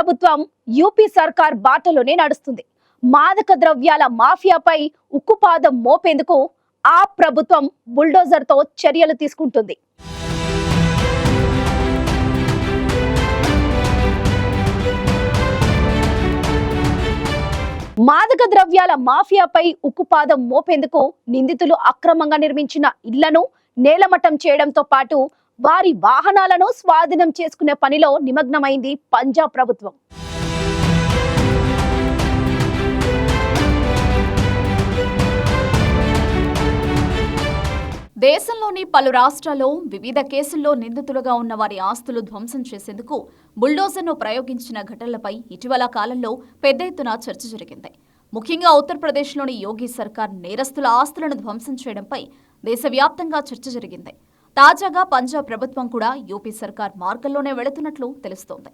ప్రభుత్వం యూపీ సర్కార్ బాటలోనే నడుస్తుంది. మాదక ద్రవ్యాల మాఫియాపై ఉక్కుపాదం మోపేందుకు ఆ ప్రభుత్వం బుల్డోజర్తో చర్యలు తీసుకుంటుంది. మాదక ద్రవ్యాల మాఫియాపై ఉక్కుపాదం మోపేందుకు నిందితులు అక్రమంగా నిర్మించిన ఇళ్లను నేలమట్టం చేయడంతో పాటు వారి వాహనాలను స్వాధీనం చేసుకునే పనిలో నిమగ్నమైంది పంజాబ్ ప్రభుత్వం. దేశంలోని పలు రాష్ట్రాల్లో వివిధ కేసుల్లో నిందితులుగా ఉన్న వారి ఆస్తులు ధ్వంసం చేసేందుకు బుల్డోజర్ను ప్రయోగించిన ఘటనలపై ఇటీవల కాలంలో పెద్ద ఎత్తున చర్చ జరిగింది. ముఖ్యంగా ఉత్తరప్రదేశ్లోని యోగి సర్కార్ నేరస్తుల ఆస్తులను ధ్వంసం చేయడంపై దేశవ్యాప్తంగా చర్చ జరిగింది. తాజాగా పంజాబ్ ప్రభుత్వం కూడా యూపీ సర్కార్ మార్గంలోనే వెళుతున్నట్లు తెలుస్తోంది.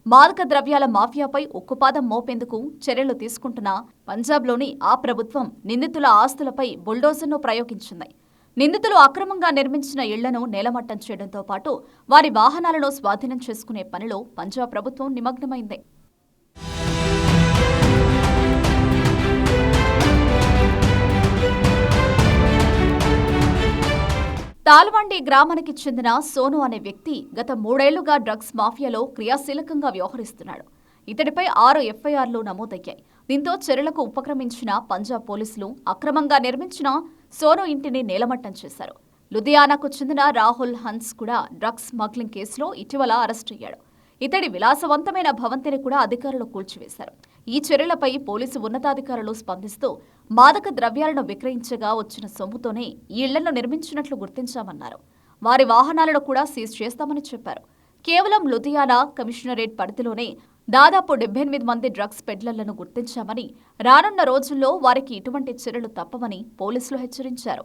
మాదక ద్రవ్యాల మాఫియాపై ఉక్కుపాదం మోపేందుకు చర్యలు తీసుకుంటున్న పంజాబ్లోని ఆ ప్రభుత్వం నిందితుల ఆస్తులపై బుల్డోజర్ను ప్రయోగించింది. నిందితులు అక్రమంగా నిర్మించిన ఇళ్లను నేలమట్టం చేయడంతో పాటు వారి వాహనాలను స్వాధీనం చేసుకునే పనిలో పంజాబ్ ప్రభుత్వం నిమగ్నమైంది. తాల్వాండి గ్రామానికి చెందిన సోను అనే వ్యక్తి గత 3 ఏళ్లుగా డ్రగ్స్ మాఫియాలో క్రియాశీలకంగా వ్యవహరిస్తున్నాడు. ఇతడిపై 6 ఎఫ్ఐఆర్లు నమోదయ్యాయి. దీంతో చర్యలకు ఉపక్రమించిన పంజాబ్ పోలీసులు అక్రమంగా నిర్మించిన సోను ఇంటిని నేలమట్టం చేశారు. లుధియానాకు చెందిన రాహుల్ హన్స్ కూడా డ్రగ్స్ స్మగ్లింగ్ కేసులో ఇటీవల అరెస్ట్ అయ్యాడు. ఇతడి విలాసవంతమైన భవంతిని కూడా అధికారులు కూల్చివేశారు. ఈ చర్యలపై పోలీసు ఉన్నతాధికారులు స్పందిస్తూ మాదక ద్రవ్యాలను విక్రయించగా వచ్చిన సొమ్ముతోనే ఈ ఇళ్లను నిర్మించినట్లు గుర్తించామన్నారు. వారి వాహనాలను కూడా సీజ్ చేస్తామని చెప్పారు. కేవలం లుధియానా కమిషనరేట్ పరిధిలోనే దాదాపు 78 మంది డ్రగ్స్ పెడ్లర్లను గుర్తించామని, రానున్న రోజుల్లో వారికి ఇటువంటి చర్యలు తప్పవని పోలీసులు హెచ్చరించారు.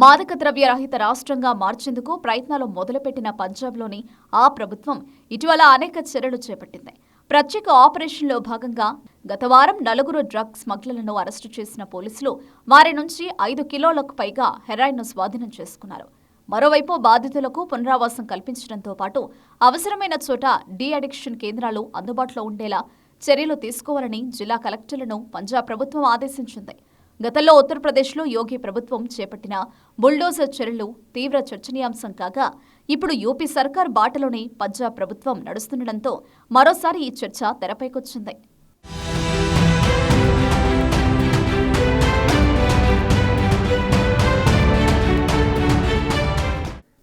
మాదక ద్రవ్య రహిత రాష్ట్రంగా మార్చేందుకు ప్రయత్నాలు మొదలుపెట్టిన పంజాబ్లోని ఆ ప్రభుత్వం ఇటీవల అనేక చర్యలు చేపట్టింది. ప్రత్యేక ఆపరేషన్లో భాగంగా గత వారం 4 డ్రగ్ స్మగ్లర్లను అరెస్టు చేసిన పోలీసులు వారి నుంచి 5 కిలోలకు పైగా హెరాయిన్ను స్వాధీనం చేసుకున్నారు. మరోవైపు బాధితులకు పునరావాసం కల్పించడంతో పాటు అవసరమైన చోట డీ అడిక్షన్ కేంద్రాలు అందుబాటులో ఉండేలా చర్యలు తీసుకోవాలని జిల్లా కలెక్టర్లను పంజాబ్ ప్రభుత్వం ఆదేశించింది. గతంలో ఉత్తరప్రదేశ్లో యోగి ప్రభుత్వం చేపట్టిన బుల్డోజర్ చర్యలు తీవ్ర చర్చనీయాంశం కాగా, ఇప్పుడు యూపీ సర్కార్ బాటలోనే పంజాబ్ ప్రభుత్వం నడుస్తుండటంతో మరోసారి ఈ చర్చ తెరపైకొచ్చింది.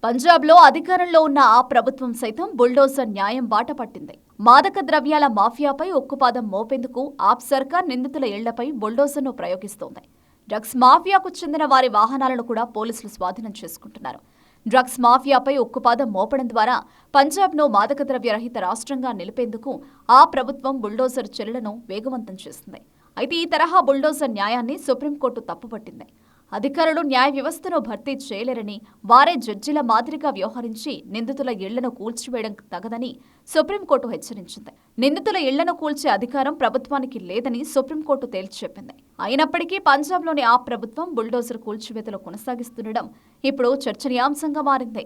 పంజాబ్లో అధికారంలో ఉన్న ఆ ప్రభుత్వం సైతం బుల్డోజర్ న్యాయం బాట పట్టింది. మాదక ద్రవ్యాల మాఫియాపై ఉక్కుపాదం మోపేందుకు ఆప్ సర్కార్ నిందితుల ఇళ్లపై బుల్డోజర్ను ప్రయోగిస్తోంది. డ్రగ్స్ మాఫియాకు చెందిన వారి వాహనాలను కూడా పోలీసులు స్వాధీనం చేసుకుంటున్నారు. డ్రగ్స్ మాఫియాపై ఉక్కుపాదం మోపడం ద్వారా పంజాబ్ను మాదక ద్రవ్య రహిత రాష్ట్రంగా నిలిపేందుకు ఆ ప్రభుత్వం బుల్డోజర్ చర్యలను వేగవంతం చేస్తుంది. అయితే ఈ తరహా బుల్డోజర్ న్యాయాన్ని సుప్రీంకోర్టు తప్పుపట్టింది. అధికారులు న్యాయ వ్యవస్థను భర్తీ చేయలేరని, వారే జడ్జిల మాదిరిగా వ్యవహరించి నిందితుల ఇళ్లను కూల్చివేయడం తగదని సుప్రీంకోర్టు హెచ్చరించింది. నిందితుల ఇళ్లను కూల్చే అధికారం ప్రభుత్వానికి లేదని సుప్రీంకోర్టు తేల్చి చెప్పింది. అయినప్పటికీ పంజాబ్లోని ఆ ప్రభుత్వం బుల్డోజర్ కూల్చివేతలు కొనసాగిస్తుండడం ఇప్పుడు చర్చనీయాంశంగా మారింది.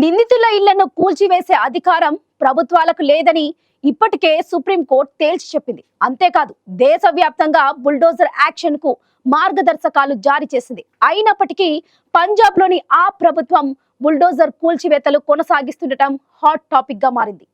నిందితుల ఇళ్లను కూల్చివేసే అధికారం ప్రభుత్వాలకు లేదని ఇప్పటికే సుప్రీంకోర్టు తేల్చి చెప్పింది. అంతేకాదు, దేశవ్యాప్తంగా బుల్డోజర్ యాక్షన్ కు మార్గదర్శకాలు జారీ చేసింది. అయినప్పటికీ పంజాబ్లోని ఆ ప్రభుత్వం బుల్డోజర్ కూల్చివేతలు కొనసాగిస్తుండటం హాట్ టాపిక్ గా మారింది.